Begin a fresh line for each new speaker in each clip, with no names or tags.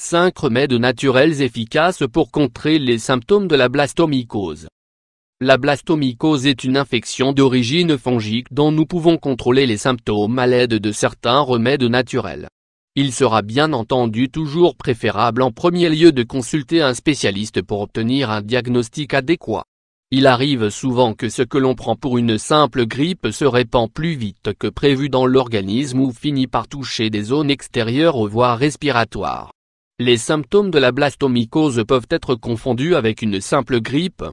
5 remèdes naturels efficaces pour contrer les symptômes de la blastomycose. La blastomycose est une infection d'origine fongique dont nous pouvons contrôler les symptômes à l'aide de certains remèdes naturels. Il sera bien entendu toujours préférable en premier lieu de consulter un spécialiste pour obtenir un diagnostic adéquat. Il arrive souvent que ce que l'on prend pour une simple grippe se répand plus vite que prévu dans l'organisme ou finit par toucher des zones extérieures aux voies respiratoires. Les symptômes de la blastomycose peuvent être confondus avec une simple grippe.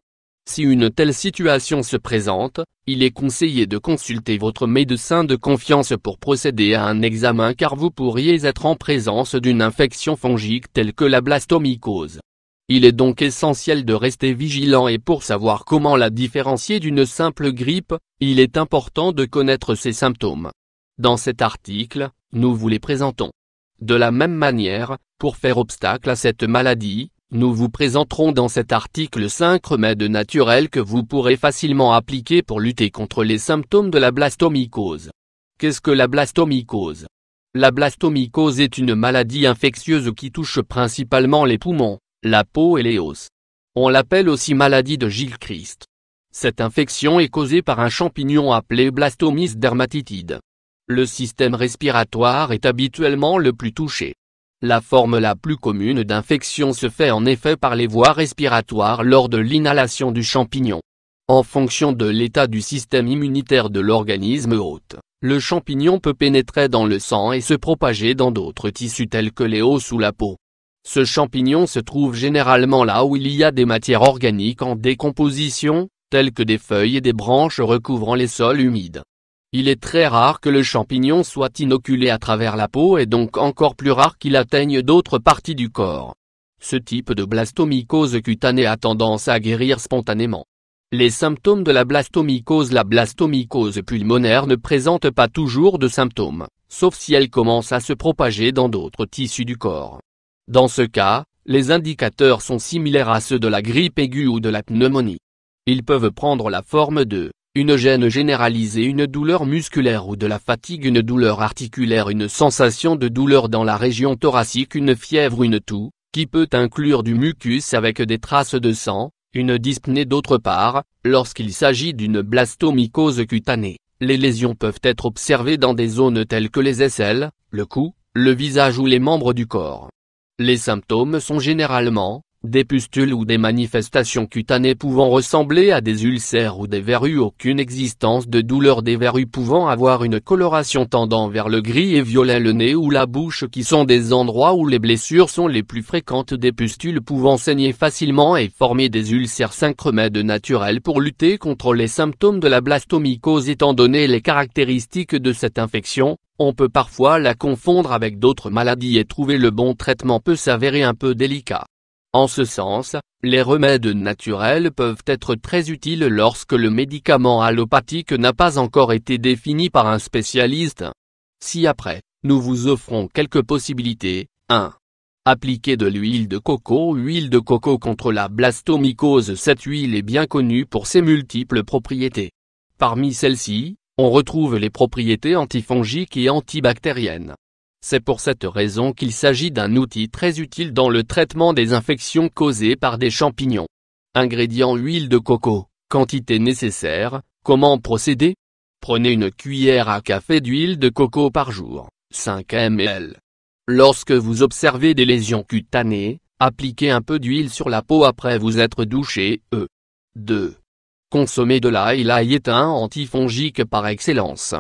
Si une telle situation se présente, il est conseillé de consulter votre médecin de confiance pour procéder à un examen car vous pourriez être en présence d'une infection fongique telle que la blastomycose. Il est donc essentiel de rester vigilant et pour savoir comment la différencier d'une simple grippe, il est important de connaître ses symptômes. Dans cet article, nous vous les présentons. De la même manière, pour faire obstacle à cette maladie, nous vous présenterons dans cet article 5 remèdes naturels que vous pourrez facilement appliquer pour lutter contre les symptômes de la blastomycose. Qu'est-ce que la blastomycose? La blastomycose est une maladie infectieuse qui touche principalement les poumons, la peau et les os. On l'appelle aussi maladie de Gilchrist. Cette infection est causée par un champignon appelé Blastomys dermatitide. Le système respiratoire est habituellement le plus touché. La forme la plus commune d'infection se fait en effet par les voies respiratoires lors de l'inhalation du champignon. En fonction de l'état du système immunitaire de l'organisme hôte, le champignon peut pénétrer dans le sang et se propager dans d'autres tissus tels que les os ou la peau. Ce champignon se trouve généralement là où il y a des matières organiques en décomposition, telles que des feuilles et des branches recouvrant les sols humides. Il est très rare que le champignon soit inoculé à travers la peau et donc encore plus rare qu'il atteigne d'autres parties du corps. Ce type de blastomycose cutanée a tendance à guérir spontanément. Les symptômes de la blastomycose pulmonaire ne présentent pas toujours de symptômes, sauf si elle commence à se propager dans d'autres tissus du corps. Dans ce cas, les indicateurs sont similaires à ceux de la grippe aiguë ou de la pneumonie. Ils peuvent prendre la forme de une gêne généralisée, une douleur musculaire ou de la fatigue, une douleur articulaire, une sensation de douleur dans la région thoracique, une fièvre, une toux, qui peut inclure du mucus avec des traces de sang, une dyspnée. D'autre part, lorsqu'il s'agit d'une blastomycose cutanée, les lésions peuvent être observées dans des zones telles que les aisselles, le cou, le visage ou les membres du corps. Les symptômes sont généralement des pustules ou des manifestations cutanées pouvant ressembler à des ulcères ou des verrues. Aucune existence de douleur, des verrues pouvant avoir une coloration tendant vers le gris et violet, le nez ou la bouche qui sont des endroits où les blessures sont les plus fréquentes, des pustules pouvant saigner facilement et former des ulcères. 5 remèdes naturels pour lutter contre les symptômes de la blastomycose. Étant donné les caractéristiques de cette infection, on peut parfois la confondre avec d'autres maladies et trouver le bon traitement peut s'avérer un peu délicat. En ce sens, les remèdes naturels peuvent être très utiles lorsque le médicament allopathique n'a pas encore été défini par un spécialiste. Ci-après, nous vous offrons quelques possibilités. 1. Appliquer de l'huile de coco. Huile de coco contre la blastomycose. Cette huile est bien connue pour ses multiples propriétés. Parmi celles-ci, on retrouve les propriétés antifongiques et antibactériennes. C'est pour cette raison qu'il s'agit d'un outil très utile dans le traitement des infections causées par des champignons. Ingrédients: huile de coco. Quantité nécessaire. Comment procéder? Prenez une cuillère à café d'huile de coco par jour, 5 ml. Lorsque vous observez des lésions cutanées, appliquez un peu d'huile sur la peau après vous être douché. 2. Consommer de l'ail. L'ail est un antifongique par excellence.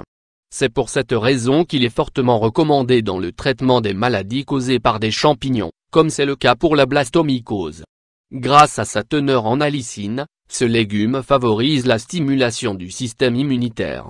C'est pour cette raison qu'il est fortement recommandé dans le traitement des maladies causées par des champignons, comme c'est le cas pour la blastomycose. Grâce à sa teneur en allicine, ce légume favorise la stimulation du système immunitaire.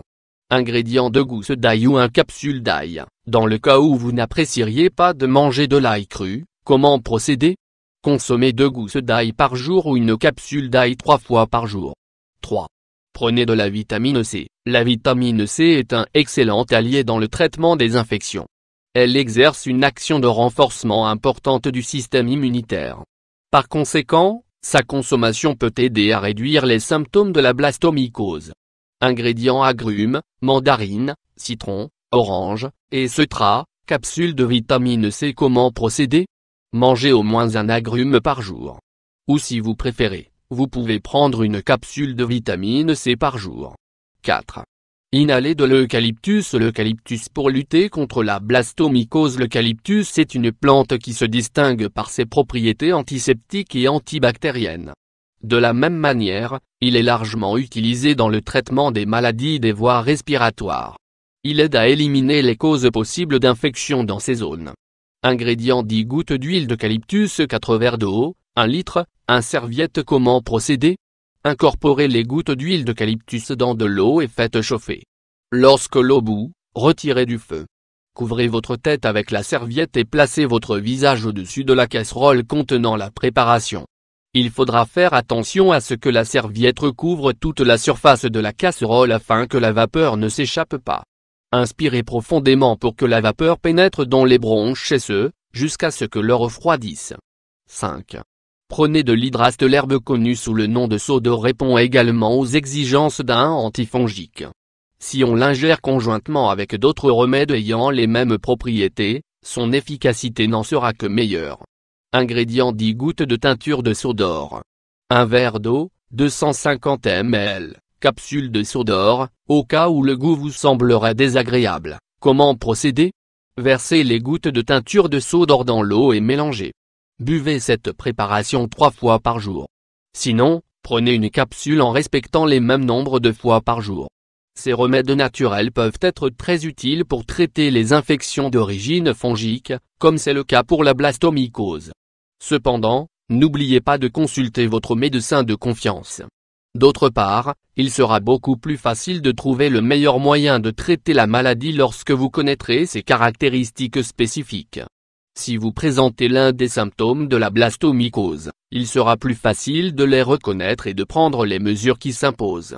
Ingrédients: 2 gousses d'ail ou 1 capsule d'ail. Dans le cas où vous n'apprécieriez pas de manger de l'ail cru, comment procéder? Consommez 2 gousses d'ail par jour ou une capsule d'ail 3 fois par jour. 3. Prenez de la vitamine C. La vitamine C est un excellent allié dans le traitement des infections. Elle exerce une action de renforcement importante du système immunitaire. Par conséquent, sa consommation peut aider à réduire les symptômes de la blastomycose. Ingrédients: agrumes, mandarine, citron, orange, et cetera. Capsule de vitamine C. Comment procéder? Mangez au moins un agrume par jour. Ou si vous préférez, vous pouvez prendre une capsule de vitamine C par jour. 4. Inhaler de l'eucalyptus. L'eucalyptus pour lutter contre la blastomycose. L'eucalyptus est une plante qui se distingue par ses propriétés antiseptiques et antibactériennes. De la même manière, il est largement utilisé dans le traitement des maladies des voies respiratoires. Il aide à éliminer les causes possibles d'infection dans ces zones. Ingrédients: 10 gouttes d'huile d'eucalyptus, 4 verres d'eau, 1 litre, 1 serviette. Comment procéder? Incorporez les gouttes d'huile d'eucalyptus dans de l'eau et faites chauffer. Lorsque l'eau bout, retirez du feu. Couvrez votre tête avec la serviette et placez votre visage au-dessus de la casserole contenant la préparation. Il faudra faire attention à ce que la serviette recouvre toute la surface de la casserole afin que la vapeur ne s'échappe pas. Inspirez profondément pour que la vapeur pénètre dans les bronches et jusqu'à ce que l'eau refroidisse. 5. Prenez de l'hydraste. L'herbe connue sous le nom de Sodor répond également aux exigences d'un antifongique. Si on l'ingère conjointement avec d'autres remèdes ayant les mêmes propriétés, son efficacité n'en sera que meilleure. Ingrédients: 10 gouttes de teinture de Sodor, 1 verre d'eau, 250 ml, capsule de Sodor. Au cas où le goût vous semblerait désagréable, comment procéder? Versez les gouttes de teinture de Sodor dans l'eau et mélangez. Buvez cette préparation 3 fois par jour. Sinon, prenez une capsule en respectant les mêmes nombres de fois par jour. Ces remèdes naturels peuvent être très utiles pour traiter les infections d'origine fongique, comme c'est le cas pour la blastomycose. Cependant, n'oubliez pas de consulter votre médecin de confiance. D'autre part, il sera beaucoup plus facile de trouver le meilleur moyen de traiter la maladie lorsque vous connaîtrez ses caractéristiques spécifiques. Si vous présentez l'un des symptômes de la blastomycose, il sera plus facile de les reconnaître et de prendre les mesures qui s'imposent.